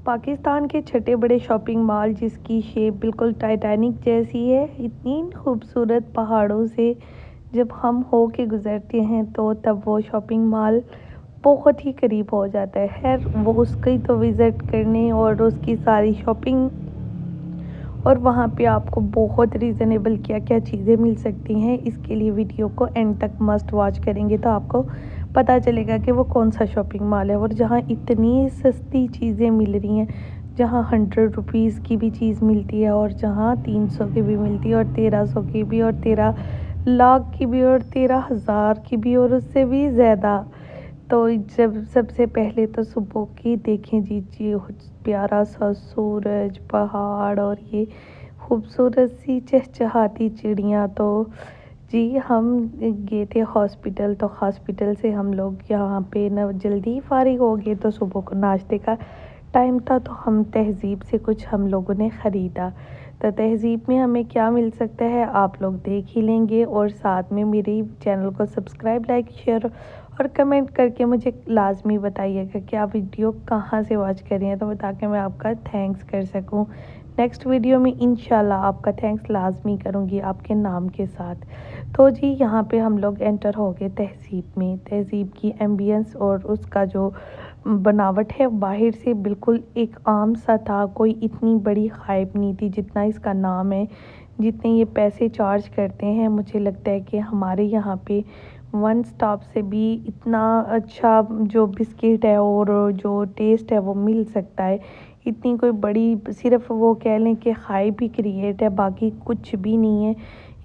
पाकिस्तान के छठे बड़े शॉपिंग मॉल जिसकी शेप बिल्कुल टाइटैनिक जैसी है। इतनी खूबसूरत पहाड़ों से जब हम हो के गुज़रते हैं तो तब वो शॉपिंग मॉल बहुत ही करीब हो जाता है। खैर वो उसकी तो विज़िट करने और उसकी सारी शॉपिंग और वहाँ पे आपको बहुत रीज़नेबल क्या क्या चीज़ें मिल सकती हैं, इसके लिए वीडियो को एंड तक मस्ट वॉच करेंगे तो आपको पता चलेगा कि वो कौन सा शॉपिंग मॉल है। और जहाँ इतनी सस्ती चीज़ें मिल रही हैं, जहाँ 100 रुपीज़ की भी चीज़ मिलती है और जहाँ 300 की भी मिलती है और 1300 की भी और 13 लाख की भी और 13 हज़ार की भी और उससे भी ज़्यादा। तो जब सबसे पहले तो सुबह की देखें जी जी प्यारा सा सूरज, पहाड़ और ये खूबसूरत सी चहचहाती चिड़िया। तो जी हम गए थे हॉस्पिटल, तो हॉस्पिटल से हम लोग यहाँ पे न जल्दी ही फारिग हो गए, तो सुबह को नाश्ते का टाइम था तो हम तहज़ीब से कुछ हम लोगों ने ख़रीदा। तो तहज़ीब में हमें क्या मिल सकता है आप लोग देख ही लेंगे, और साथ में मेरे चैनल को सब्सक्राइब, लाइक, शेयर और कमेंट करके मुझे लाजमी बताइएगा कि आप वीडियो कहाँ से वॉच कर रहे हैं, तो ताकि मैं आपका थैंक्स कर सकूं। नेक्स्ट वीडियो में इंशाल्लाह आपका थैंक्स लाजमी करूँगी आपके नाम के साथ। तो जी यहाँ पे हम लोग एंटर हो गए तहज़ीब में। तहज़ीब की एम्बियंस और उसका जो बनावट है बाहर से बिल्कुल एक आम सा था, कोई इतनी बड़ी हाइप नहीं थी जितना इसका नाम है। जितने ये पैसे चार्ज करते हैं मुझे लगता है कि हमारे यहाँ पे वन स्टॉप से भी इतना अच्छा जो बिस्किट है और जो टेस्ट है वो मिल सकता है। इतनी कोई बड़ी सिर्फ वो कह लें कि हाइप ही क्रिएट है, बाकी कुछ भी नहीं है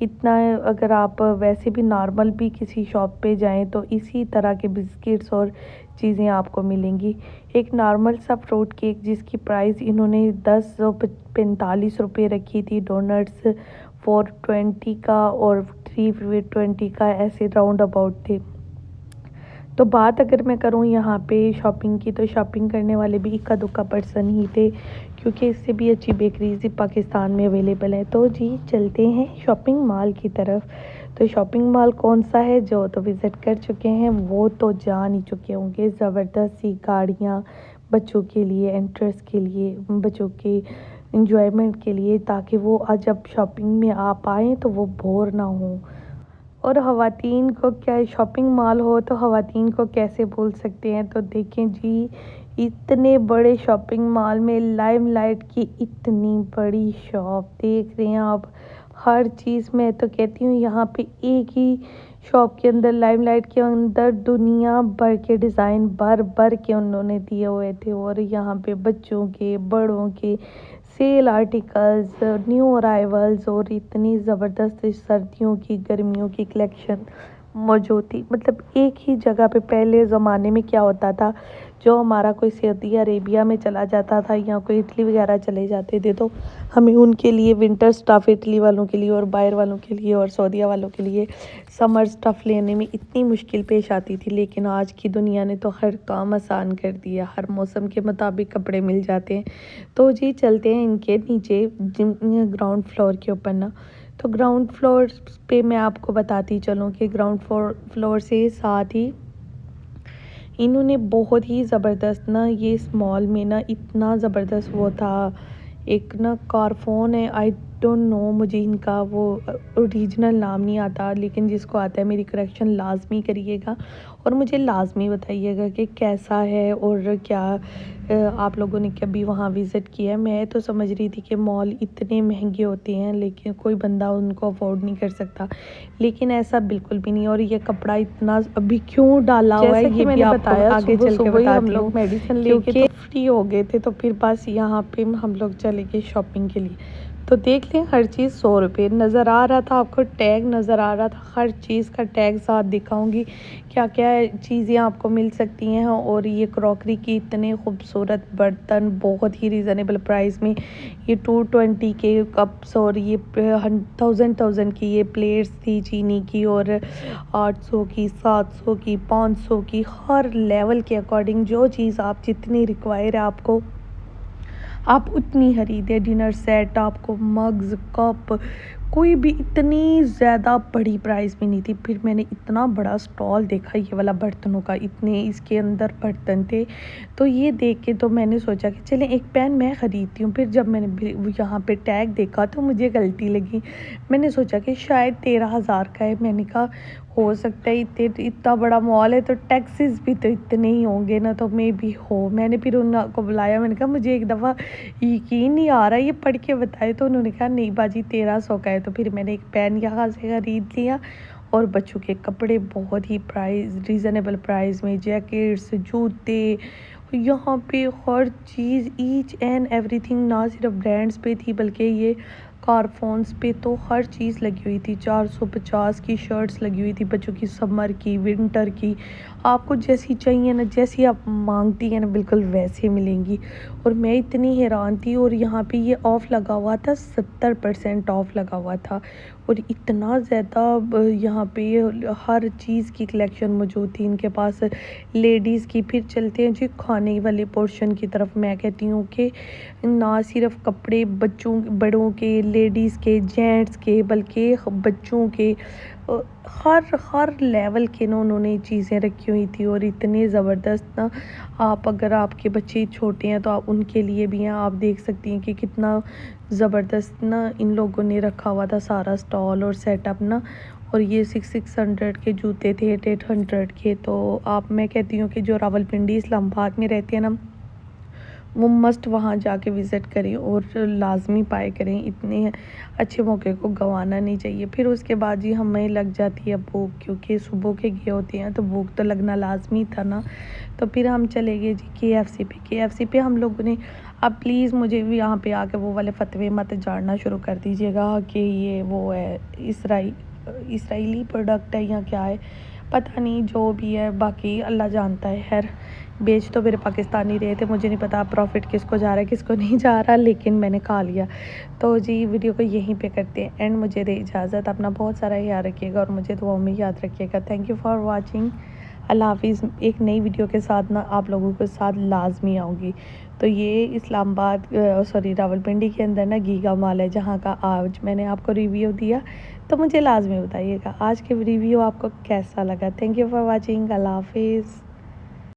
इतना। अगर आप वैसे भी नॉर्मल भी किसी शॉप पे जाएं तो इसी तरह के बिस्किट्स और चीज़ें आपको मिलेंगी। एक नॉर्मल सा फ्रूट केक जिसकी प्राइस इन्होंने 10-45 रुपये रखी थी, डोनट्स 420 का और 320 का, ऐसे राउंड अबाउट थे। तो बात अगर मैं करूँ यहाँ पे शॉपिंग की, तो शॉपिंग करने वाले भी इक्का दुक्का पर्सन ही थे, क्योंकि इससे भी अच्छी बेकरीज पाकिस्तान में अवेलेबल है। तो जी चलते हैं शॉपिंग मॉल की तरफ। तो शॉपिंग मॉल कौन सा है, जो तो विज़िट कर चुके हैं वो तो जान ही चुके होंगे। ज़बरदस्त सी गाड़ियाँ बच्चों के लिए, एंट्रेंस के लिए, बच्चों के इंजॉयमेंट के लिए, ताकि वो जब शॉपिंग में आ पाएँ तो वो बोर ना हों। और ख़वातीन को क्या, शॉपिंग मॉल हो तो ख़वातीन को कैसे भूल सकते हैं। तो देखें जी इतने बड़े शॉपिंग मॉल में लाइमलाइट की इतनी बड़ी शॉप देख रहे हैं आप। हर चीज़ मैं तो कहती हूँ यहाँ पे एक ही शॉप के अंदर, लाइमलाइट के अंदर दुनिया भर के डिज़ाइन भर भर के उन्होंने दिए हुए थे। और यहाँ पे बच्चों के, बड़ों के सेल आर्टिकल्स, न्यू अराइवल्स और इतनी ज़बरदस्त सर्दियों की, गर्मियों की कलेक्शन मौजूद थी। मतलब एक ही जगह पे। पहले ज़माने में क्या होता था, जो हमारा कोई सऊदी अरेबिया में चला जाता था या कोई इटली वगैरह चले जाते थे, तो हमें उनके लिए विंटर स्टफ़, इटली वालों के लिए और बाहर वालों के लिए और सऊदीया वालों के लिए समर स्टफ़ लेने में इतनी मुश्किल पेश आती थी। लेकिन आज की दुनिया ने तो हर काम आसान कर दिया, हर मौसम के मुताबिक कपड़े मिल जाते हैं। तो जी चलते हैं इनके नीचे ग्राउंड फ्लोर के ऊपर ना। तो ग्राउंड फ्लोर पे मैं आपको बताती चलूँ कि ग्राउंड फ्लोर से साथ ही इन्होंने बहुत ही ज़बरदस्त ना, ये इस मॉल में ना इतना ज़बरदस्त वो था, एक ना कारफोन है, आई डोंट नो, मुझे इनका वो ओरिजिनल नाम नहीं आता, लेकिन जिसको आता है मेरी करेक्शन लाजमी करिएगा और मुझे लाजमी बताइएगा कि कैसा है और क्या आप लोगों ने कभी वहाँ विज़िट किया है। मैं तो समझ रही थी कि मॉल इतने महंगे होते हैं लेकिन कोई बंदा उनको अफोर्ड नहीं कर सकता, लेकिन ऐसा बिल्कुल भी नहीं। और ये कपड़ा इतना अभी क्यों डाला हुआ है ये भी आपको आगे चल के बताती हूँ। मेडिसिन लेके तो फ्री हो गए थे, तो फिर बस यहाँ पे हम लोग चले गए शॉपिंग के लिए। तो देख लें हर चीज़ 100 रुपये नज़र आ रहा था, आपको टैग नज़र आ रहा था, हर चीज़ का टैग साथ दिखाऊंगी क्या क्या चीज़ें आपको मिल सकती हैं। और ये क्रॉकरी की इतने खूबसूरत बर्तन बहुत ही रीज़नेबल प्राइस में, ये 220 के कप्स और ये 1000 की ये प्लेट्स थी चीनी की, और 800 की, 700 की, 500 की, हर लेवल के अकॉर्डिंग जो चीज़ आप जितनी रिक्वायर है आपको आप उतनी खरीदें। डिनर सेट आपको, मग्स, कप, कोई भी इतनी ज़्यादा बड़ी प्राइस में नहीं थी। फिर मैंने इतना बड़ा स्टॉल देखा ये वाला बर्तनों का, इतने इसके अंदर बर्तन थे। तो ये देख के तो मैंने सोचा कि चलें एक पैन मैं ख़रीदती हूँ। फिर जब मैंने यहाँ पे टैग देखा तो मुझे गलती लगी। मैंने सोचा कि शायद 13,000 का है। मैंने कहा हो सकता है इतना बड़ा मॉल है तो टैक्सेस भी तो इतने ही होंगे ना, तो मे भी हो। मैंने फिर उनको बुलाया, मैंने कहा मुझे एक दफ़ा यकीन नहीं आ रहा, ये पढ़ के बताए। तो उन्होंने कहा नहीं बाजी 1300 का है। तो फिर मैंने एक पेन यहाँ से ख़रीद लिया और बच्चों के कपड़े बहुत ही रीज़नेबल प्राइस में, जैकेट्स, जूते, यहाँ पे हर चीज़ ईच एंड एवरीथिंग ना सिर्फ ब्रांड्स पे थी बल्कि ये कारफोन्स पे तो हर चीज़ लगी हुई थी। 450 की शर्ट्स लगी हुई थी बच्चों की, समर की, विंटर की, आपको जैसी चाहिए ना, जैसी आप मांगती हैं ना बिल्कुल वैसे मिलेंगी। और मैं इतनी हैरान थी। और यहाँ पे ये ऑफ़ लगा हुआ था, 70% ऑफ़ लगा हुआ था। और इतना ज़्यादा यहाँ पे हर चीज़ की कलेक्शन मौजूद थी इनके पास, लेडीज़ की। फिर चलते हैं जी खाने वाले पोर्शन की तरफ। मैं कहती हूँ कि ना सिर्फ कपड़े बच्चों बड़ों के, लेडीज़ के, जेंट्स के, बल्कि बच्चों के हर लेवल के ना उन्होंने चीज़ें रखी हुई थी। और इतने ज़बरदस्त ना, आप अगर आपके बच्चे छोटे हैं तो आप उनके लिए भी हैं। आप देख सकती हैं कि कितना ज़बरदस्त ना इन लोगों ने रखा हुआ था सारा स्टॉल और सेटअप ना। और ये 600 के जूते थे, 800 के। तो आप, मैं कहती हूँ कि जो रावलपिंडी इस्लामाबाद में रहते हैं ना, वो मस्ट वहाँ जाके विज़िट करें और लाज़मी बाय करें। इतने अच्छे मौके को गंवाना नहीं चाहिए। फिर उसके बाद जी हमें लग जाती है भूख, क्योंकि सुबह के गए होते हैं तो भूख तो लगना लाज़मी था ना। तो फिर हम चले गए जी KFC पे। KFC पे हम लोगों ने, अब प्लीज़ मुझे भी यहाँ पे आके वो वाले फतवे मत झाड़ना शुरू कर दीजिएगा कि ये वो है इसराइली प्रोडक्ट है या क्या है, पता नहीं, जो भी है बाकी अल्लाह जानता है। खैर बेच तो मेरे पाकिस्तानी रहे थे, मुझे नहीं पता प्रॉफिट किसको जा रहा है किसको नहीं जा रहा, लेकिन मैंने खा लिया। तो जी वीडियो को यहीं पे करते हैं एंड, मुझे दे इजाज़त। अपना बहुत सारा ख्याल रखिएगा और मुझे दुआओं में याद रखिएगा। Thank you for watching. अल्लाह हाफिज़। एक नई वीडियो के साथ ना आप लोगों के साथ लाजमी आऊँगी। तो ये इस्लामाबाद सॉरी रावलपिंडी के अंदर ना गीगा मॉल है, जहाँ का आज मैंने आपको रिव्यू दिया। तो मुझे लाजमी बताइएगा आज के रिव्यू आपको कैसा लगा। Thank you for watching. अल्लाह हाफिज़।